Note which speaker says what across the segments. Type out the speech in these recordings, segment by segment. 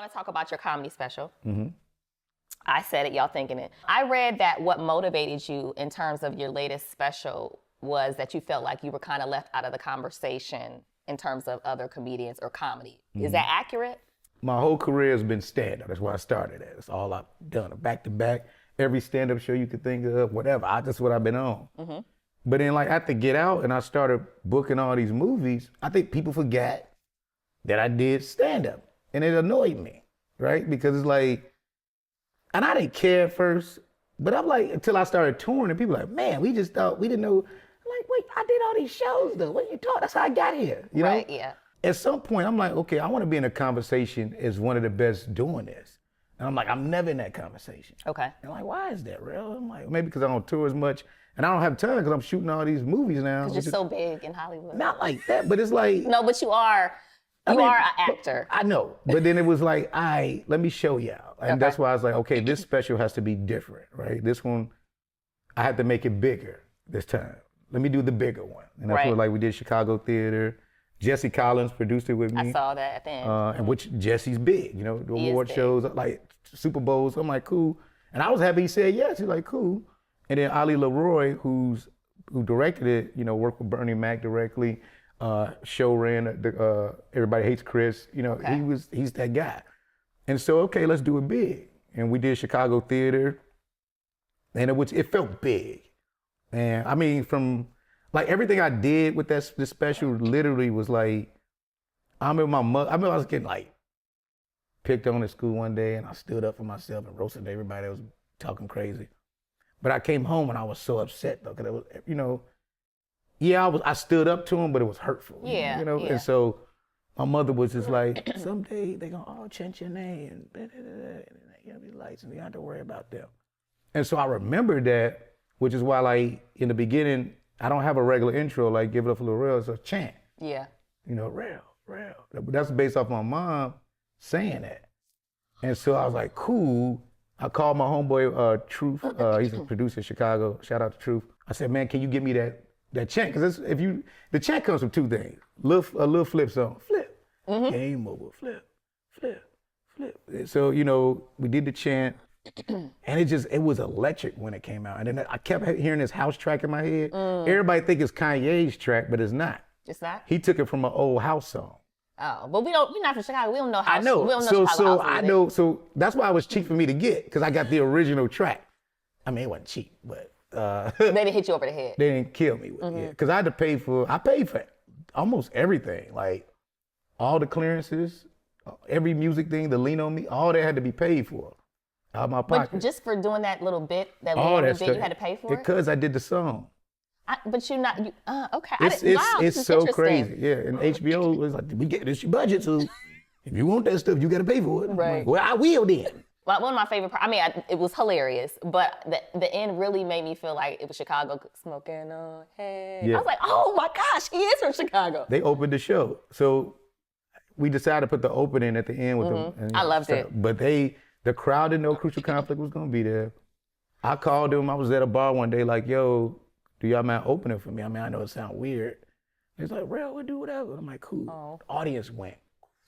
Speaker 1: want to talk about your comedy special. Mm-hmm. I said it, y'all thinking it. I read that what motivated you in terms of your latest special was that you felt like you were kind of left out of the conversation in terms of other comedians or comedy. Mm-hmm. Is that accurate?
Speaker 2: My whole career has been stand-up. That's where I started at. That's all I've done, back to back. Every stand-up show you could think of, whatever. That's what I've been on. Mm-hmm. But then, like, after Get Out and I started booking all these movies, I think people forgot that I did stand-up. And it annoyed me, right? Because it's like, and I didn't care at first, but I'm like, until I started touring and people were like, man, we just thought, we didn't know. I'm like, wait, I did all these shows though. What are you talking? That's how I got here, you know?
Speaker 1: Right, yeah.
Speaker 2: At some point, I'm like, okay, I want to be in a conversation as one of the best doing this. And I'm like, I'm never in that conversation.
Speaker 1: Okay.
Speaker 2: And I'm like, why is that, real? I'm like, maybe because I don't tour as much. And I don't have time because I'm shooting all these movies now.
Speaker 1: Because you're so big in Hollywood.
Speaker 2: Not like that, but it's like.
Speaker 1: No, but you are an actor.
Speaker 2: I know. But then it was like, let me show y'all. And that's why I was like, okay, this special has to be different, right? This one, I had to make it bigger this time. Let me do the bigger one. And that's what, like, we did Chicago Theater. Jesse Collins produced it with me.
Speaker 1: I saw that at the end.
Speaker 2: And which Jesse's big, you know, the award shows, like Super Bowls. I'm like, cool. And I was happy he said yes. He's like, cool. And then Ali Leroy, who directed it, you know, worked with Bernie Mac directly, show ran Everybody Hates Chris, you know, he's that guy. And so, okay, let's do it big. And we did Chicago Theater, and it felt big. And I mean, from like everything I did with this special literally was like, I remember I was getting like picked on at school one day, and I stood up for myself and roasted everybody that was talking crazy. But I came home and I was so upset though, because it was, you know, I stood up to him, but it was hurtful.
Speaker 1: Yeah.
Speaker 2: You know, and so my mother was just like, someday they're gonna all change your name, and you know, these lights, and you don't have to worry about them. And so I remember that, which is why, like, in the beginning, I don't have a regular intro, like Give It Up for Lil Rel, it's a chant.
Speaker 1: Yeah.
Speaker 2: You know, Rel. That's based off my mom saying that. And so I was like, cool. I called my homeboy, Truth. He's a producer in Chicago. Shout out to Truth. I said, man, can you give me that chant? Because the chant comes from two things. A little flip song. Flip. Mm-hmm. Game over. Flip. Flip. Flip. So, you know, we did the chant. And it was electric when it came out. And then I kept hearing this house track in my head. Everybody think it's Kanye's track, but it's not.
Speaker 1: It's not?
Speaker 2: He took it from an old house song.
Speaker 1: Oh, but we're not from Chicago. We don't know how.
Speaker 2: I know.
Speaker 1: We don't know
Speaker 2: so I know. So that's why it was cheap for me to get, because I got the original track. I mean, it wasn't cheap, but
Speaker 1: they didn't hit you over the head.
Speaker 2: They didn't kill me with it, because I paid for almost everything, like all the clearances, every music thing, the Lean on Me, all that had to be paid for out of my pocket.
Speaker 1: But just for doing that little bit, you had to pay for it?
Speaker 2: Because I did the song.
Speaker 1: But you're not, okay.
Speaker 2: It's so crazy, yeah. And HBO was like, we get this your budget, so if you want that stuff, you got to pay for it.
Speaker 1: Right.
Speaker 2: Like, well, I will then.
Speaker 1: Well, one of my favorite parts, it was hilarious, but the end really made me feel like it was Chicago smoking on, hey. Yeah. I was like, oh my gosh, he is from Chicago.
Speaker 2: They opened the show. So we decided to put the opening at the end with them. And
Speaker 1: I loved it.
Speaker 2: But the crowd didn't know Crucial Conflict was going to be there. I called them. I was at a bar one day like, yo, do y'all mind opening for me? I mean, I know it sounds weird. He's like, Rel, we'll do whatever. I'm like, cool. Oh. The audience went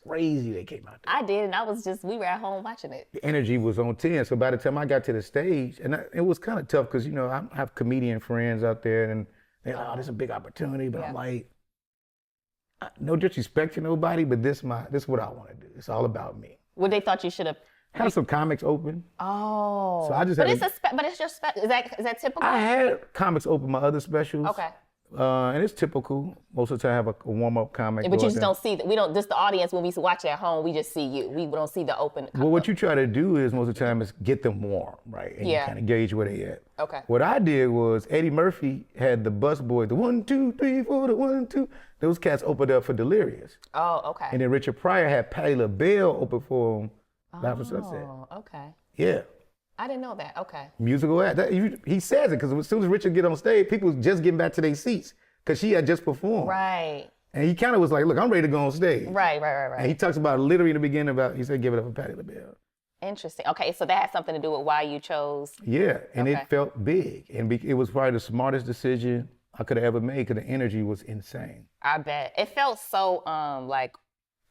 Speaker 2: crazy. They came out there.
Speaker 1: I did, and we were at home watching it.
Speaker 2: The energy was on 10. So by the time I got to the stage, and it was kind of tough because, you know, I have comedian friends out there, and they're like, oh, this is a big opportunity. But I'm like, no disrespect to nobody, but this is what I want to do. It's all about me.
Speaker 1: Well, they thought you should have
Speaker 2: had some comics open.
Speaker 1: Oh.
Speaker 2: So I just
Speaker 1: but it's your special. Is that typical?
Speaker 2: I had comics open my other specials.
Speaker 1: Okay.
Speaker 2: And it's typical. Most of the time I have a warm-up comic.
Speaker 1: But you just don't see that. We don't, just the audience, when we watch it at home, we just see you. We don't see the open.
Speaker 2: Well, what you try to do is most of the time is get them warm, right? And you kind of gauge where they at.
Speaker 1: Okay.
Speaker 2: What I did was Eddie Murphy had the busboy, the 1, 2, 3, 4, the 1, 2. Those cats opened up for Delirious.
Speaker 1: Oh, okay.
Speaker 2: And then Richard Pryor had Patti LaBelle open for him. After Sunset.
Speaker 1: Oh, okay.
Speaker 2: Yeah.
Speaker 1: I didn't know that. Okay.
Speaker 2: Musical act. He says it because as soon as Richard get on stage, people was just getting back to their seats because she had just performed.
Speaker 1: Right.
Speaker 2: And he kind of was like, look, I'm ready to go on stage.
Speaker 1: Right.
Speaker 2: And he talks about literally in the beginning he said, give it up for Patti LaBelle.
Speaker 1: Interesting. Okay, so that has something to do with why you chose.
Speaker 2: Yeah, and it felt big. And it was probably the smartest decision I could have ever made because the energy was insane.
Speaker 1: I bet. It felt so, like,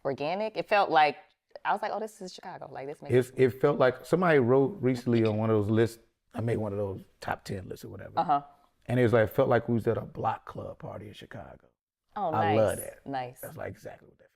Speaker 1: organic. It felt like I was like, oh, this is Chicago. Like this makes
Speaker 2: It felt like somebody wrote recently on one of those lists. I made one of those top 10 lists or whatever. And it was like, felt like we was at a block club party in Chicago.
Speaker 1: Oh,
Speaker 2: I
Speaker 1: nice.
Speaker 2: love that.
Speaker 1: Nice.
Speaker 2: That's like exactly what that